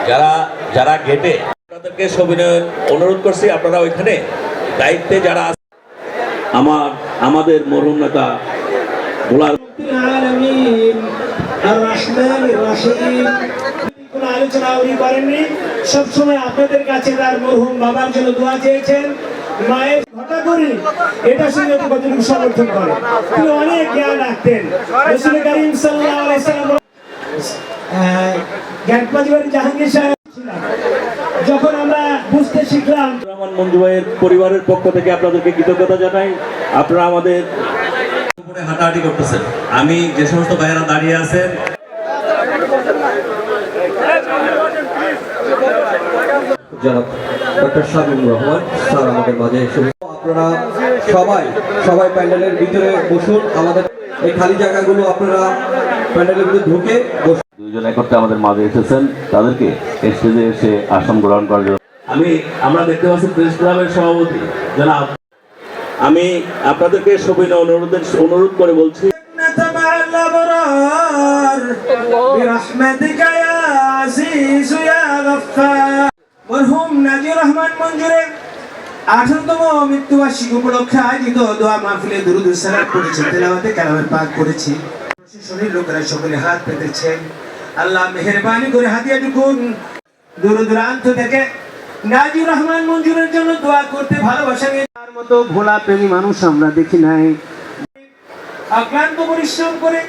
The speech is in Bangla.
যারা যারা গেটে আপনাদেরকে সবিনয় অনুরোধ করছি, আপনারা ওইখানে দায়িত্বে যারা আমাদের মরহুম নেতা গোলার কোনো আলোচনা উনি করেননি, সবসময় আপনাদের কাছে তার মরহুম বাবার জন্য দোয়া চেয়েছেন। মায়ের ঘটা করে এটার সঙ্গে কতটুকু সমর্থন করে, তিনি অনেক জ্ঞান রাখতেন। রাসূল করিম সাল্লাল্লাহু আলাইহি ওয়াসাল্লাম জ্ঞানপাজিবাড়ি জাহাঙ্গীর সাহেব যখন আমরা বুঝতে শিখলাম। রহমান মঞ্জু ভাইয়ের পরিবারের পক্ষ থেকে আপনাদেরকে কৃতজ্ঞতা জানাই। আপনারা আমাদের উপরে হাঁটাহাঁটি করতেছেন, আমি যে সমস্ত ভাইয়েরা দাঁড়িয়ে আছেন জনাব ডক্টর শামীম রহমান স্যার আমাদের মাঝে এসে, আপনারা সবাই প্যান্ডেলের ভিতরে বসুন। আমাদের এই খালি জায়গাগুলো আপনারা প্যান্ডেলের ভিতরে ঢুকে বসুন। দুইজন একত্রে আমাদের মাঝে এসেছেন, তাদেরকে স্টেজে এসে আসন গ্রহণ করার জন্য আমরা দেখতে পাচ্ছি প্রেস ক্লাবের সভাপতি জনাব, আমি আপনাদেরকে সবিনয় অনুরোধ করে বলছি, মরহুম নাজির রহমান মঞ্জুরের 18তম মৃত্যুবার্ষিকী উপলক্ষে আয়োজিত দোয়া মাহফিলে দুরূদ ও সালাত পড়েছি, তেলাওয়াতে কালামে পাক করেছি। প্রশাসনের লোকেরা সকলে হাত পেতেছেন। আল্লাহ মেহেরবানি করে হাদিয়াটুকুন দূর দূরান্ত থেকে নাজির রহমান মঞ্জুরের জন্য দোয়া করতে ভালোবাসা নিয়ে তার মতো ভোলা প্রেমী মানুষ আমরা দেখি নাই। অক্লান্ত পরিশ্রম করে